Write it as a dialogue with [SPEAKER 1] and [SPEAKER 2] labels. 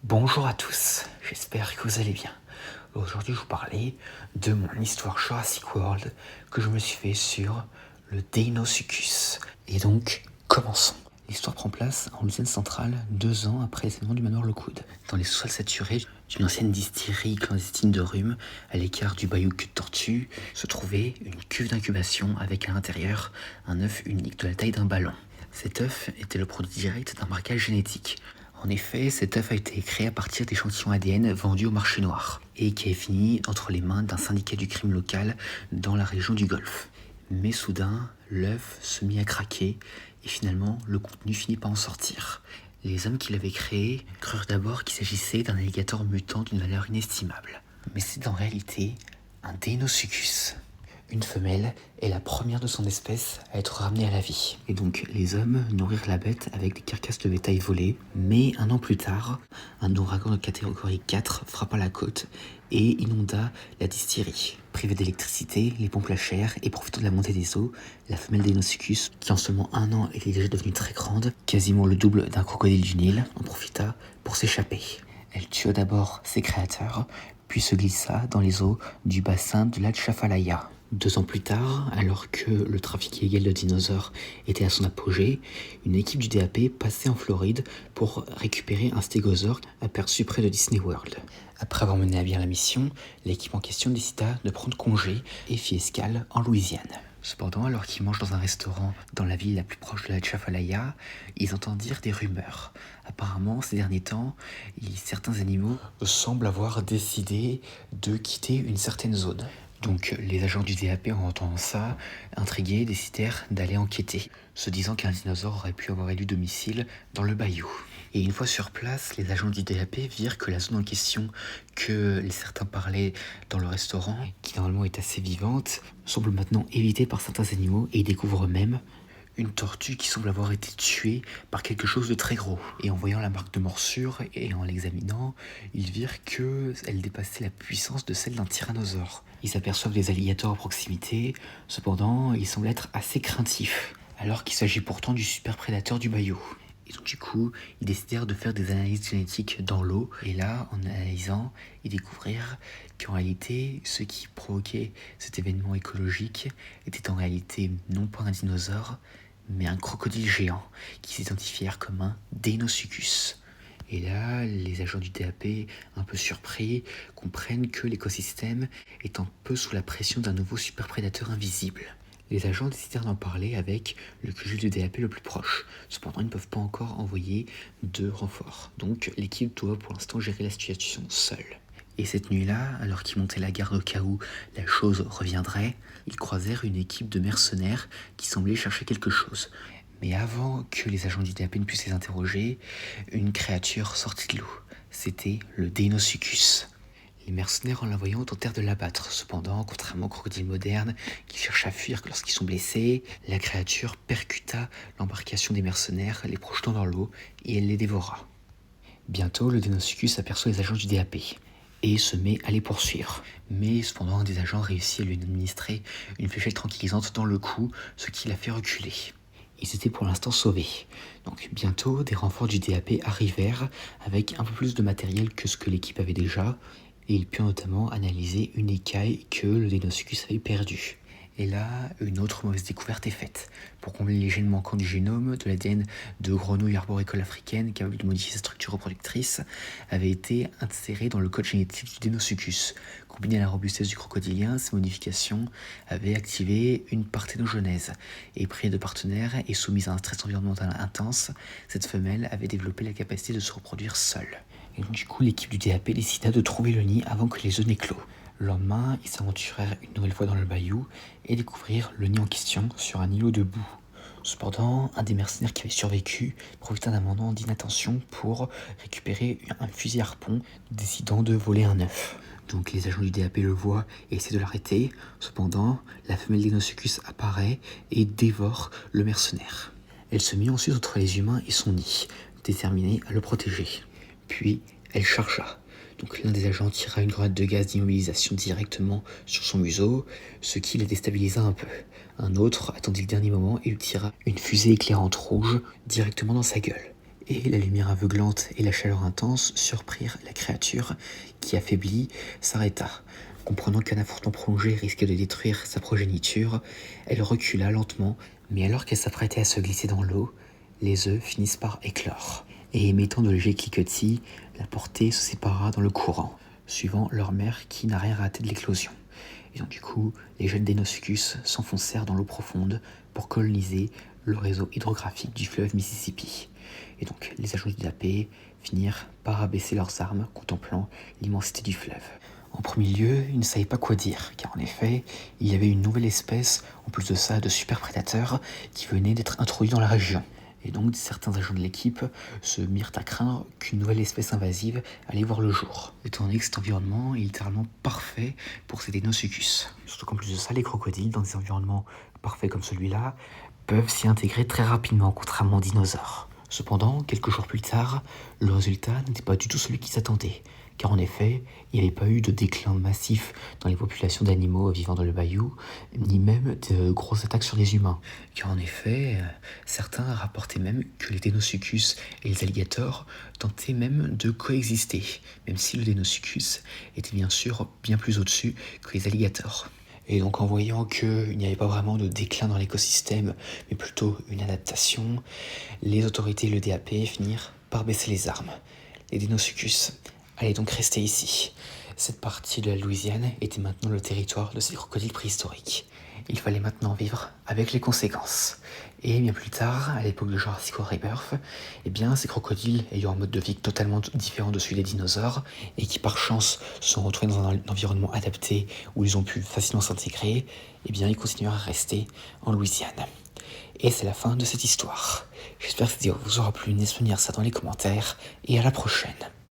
[SPEAKER 1] Bonjour à tous, j'espère que vous allez bien. Aujourd'hui, je vous parlais de mon histoire Jurassic World que je me suis fait sur le Deinosuchus. Et donc, commençons. L'histoire prend place en Louisiane centrale, 2 ans après les événements du manoir Lockwood. Dans les sous-sols saturés d'une ancienne distillerie clandestine de rhum, à l'écart du bayou Queue de Tortue, se trouvait une cuve d'incubation avec à l'intérieur un œuf unique de la taille d'un ballon. Cet œuf était le produit direct d'un marquage génétique. En effet, cet œuf a été créé à partir d'échantillons ADN vendus au marché noir et qui est fini entre les mains d'un syndicat du crime local dans la région du Golfe. Mais soudain, l'œuf se mit à craquer et finalement, le contenu finit par en sortir. Les hommes qui l'avaient créé crurent d'abord qu'il s'agissait d'un alligator mutant d'une valeur inestimable. Mais c'est en réalité un Deinosuchus. Une femelle est la première de son espèce à être ramenée à la vie. Et donc les hommes nourrirent la bête avec des carcasses de bétail volées. Mais un an plus tard, un ouragan de catégorie 4 frappa la côte et inonda la distillerie. Privée d'électricité, les pompes lâchèrent et profitant de la montée des eaux, la femelle Deinosuchus, qui en seulement un an était déjà devenue très grande, quasiment le double d'un crocodile du Nil, en profita pour s'échapper. Elle tua d'abord ses créateurs, puis se glissa dans les eaux du bassin de l'Atchafalaya. 2 ans plus tard, alors que le trafic illégal de dinosaures était à son apogée, une équipe du DAP passait en Floride pour récupérer un stégosaure aperçu près de Disney World. Après avoir mené à bien la mission, l'équipe en question décida de prendre congé et fit escale en Louisiane. Cependant, alors qu'ils mangent dans un restaurant dans la ville la plus proche de la Atchafalaya, ils entendirent des rumeurs. Apparemment, ces derniers temps, certains animaux semblent avoir décidé de quitter une certaine zone. Donc les agents du DAP, en entendant ça, intrigués, décidèrent d'aller enquêter, se disant qu'un dinosaure aurait pu avoir élu domicile dans le bayou. Et une fois sur place, les agents du DAP virent que la zone en question que certains parlaient dans le restaurant, qui normalement est assez vivante, semble maintenant évitée par certains animaux et ils découvrent même une tortue qui semble avoir été tuée par quelque chose de très gros. Et en voyant la marque de morsure et en l'examinant, ils virent qu'elle dépassait la puissance de celle d'un tyrannosaure. Ils aperçoivent des alligators à proximité, cependant ils semblent être assez craintifs, alors qu'il s'agit pourtant du super prédateur du bayou. Et donc du coup, ils décidèrent de faire des analyses génétiques dans l'eau. Et là, en analysant, ils découvrirent qu'en réalité, ce qui provoquait cet événement écologique était en réalité non pas un dinosaure, mais un crocodile géant qui s'identifièrent comme un Deinosuchus. Et là, les agents du DAP, un peu surpris, comprennent que l'écosystème est un peu sous la pression d'un nouveau super prédateur invisible. Les agents décidèrent d'en parler avec le QG du DAP le plus proche. Cependant, ils ne peuvent pas encore envoyer de renfort. Donc, l'équipe doit pour l'instant gérer la situation seule. Et cette nuit-là, alors qu'ils montaient la garde au cas où la chose reviendrait, ils croisèrent une équipe de mercenaires qui semblait chercher quelque chose. Mais avant que les agents du DAP ne puissent les interroger, une créature sortit de l'eau. C'était le Deinosuchus. Les mercenaires, en la voyant, tentèrent de l'abattre. Cependant, contrairement au crocodile moderne, qui cherche à fuir lorsqu'ils sont blessés, la créature percuta l'embarcation des mercenaires, les projetant dans l'eau, et elle les dévora. Bientôt, le Deinosuchus aperçoit les agents du DAP et se met à les poursuivre. Mais cependant, un des agents réussit à lui administrer une fléchette tranquillisante dans le cou, ce qui l'a fait reculer. Ils étaient pour l'instant sauvés. Donc bientôt, des renforts du DAP arrivèrent avec un peu plus de matériel que ce que l'équipe avait déjà, et ils purent notamment analyser une écaille que le Deinosuchus avait perdue. Et là, une autre mauvaise découverte est faite. Pour combler les gènes manquants du génome, de l'ADN de grenouilles arboricoles africaines capable de modifier sa structure reproductrice avait été inséré dans le code génétique du Deinosuchus. Combiné à la robustesse du crocodilien, ces modifications avaient activé une parthénogenèse. Et privée de partenaires et soumise à un stress environnemental intense, cette femelle avait développé la capacité de se reproduire seule. Et donc, du coup, l'équipe du DAP décida de trouver le nid avant que les œufs n'éclosent. Le lendemain, ils s'aventurèrent une nouvelle fois dans le bayou et découvrirent le nid en question sur un îlot de boue. Cependant, un des mercenaires qui avait survécu profita d'un moment d'inattention pour récupérer un fusil harpon, décidant de voler un œuf. Donc les agents du DAP le voient et essaient de l'arrêter. Cependant, la femelle Deinosuchus apparaît et dévore le mercenaire. Elle se mit ensuite entre les humains et son nid, déterminée à le protéger. Puis, elle chargea. Donc l'un des agents tira une grenade de gaz d'immobilisation directement sur son museau, ce qui la déstabilisa un peu. Un autre attendit le dernier moment et lui tira une fusée éclairante rouge directement dans sa gueule. Et la lumière aveuglante et la chaleur intense surprirent la créature qui, affaiblie, s'arrêta. Comprenant qu'un affrontement prolongé risquait de détruire sa progéniture, elle recula lentement, mais alors qu'elle s'apprêtait à se glisser dans l'eau, les œufs finissent par éclore. Et émettant de légers cliquetis, la portée se sépara dans le courant, suivant leur mère qui n'a rien raté de l'éclosion. Et donc du coup, les jeunes Deinosuchus s'enfoncèrent dans l'eau profonde pour coloniser le réseau hydrographique du fleuve Mississippi. Et donc les agents du DAP finirent par abaisser leurs armes, contemplant l'immensité du fleuve. En premier lieu, ils ne savaient pas quoi dire, car en effet, il y avait une nouvelle espèce, en plus de ça, de super prédateurs, qui venait d'être introduits dans la région. Et donc certains agents de l'équipe se mirent à craindre qu'une nouvelle espèce invasive allait voir le jour, étant donné que cet environnement est littéralement parfait pour ces Deinosuchus. Surtout qu'en plus de ça, les crocodiles, dans des environnements parfaits comme celui-là, peuvent s'y intégrer très rapidement, contrairement aux dinosaures. Cependant, quelques jours plus tard, le résultat n'était pas du tout celui qu'ils attendaient, car en effet, il n'y avait pas eu de déclin massif dans les populations d'animaux vivant dans le bayou, ni même de grosses attaques sur les humains. Car en effet, certains rapportaient même que les Deinosuchus et les alligators tentaient même de coexister, même si le Deinosuchus était bien sûr bien plus au-dessus que les alligators. Et donc en voyant qu'il n'y avait pas vraiment de déclin dans l'écosystème, mais plutôt une adaptation, les autorités et le DAP finirent par baisser les armes. Les Deinosuchus allaient donc rester ici. Cette partie de la Louisiane était maintenant le territoire de ces crocodiles préhistoriques. Il fallait maintenant vivre avec les conséquences. Et bien plus tard, à l'époque de Jurassic World Rebirth, eh bien, ces crocodiles ayant un mode de vie totalement différent de celui des dinosaures, et qui par chance se sont retrouvés dans un environnement adapté où ils ont pu facilement s'intégrer, eh bien, ils continuèrent à rester en Louisiane. Et c'est la fin de cette histoire. J'espère que cette vidéo vous aura plu, n'hésitez pas à me dire ça dans les commentaires, et à la prochaine.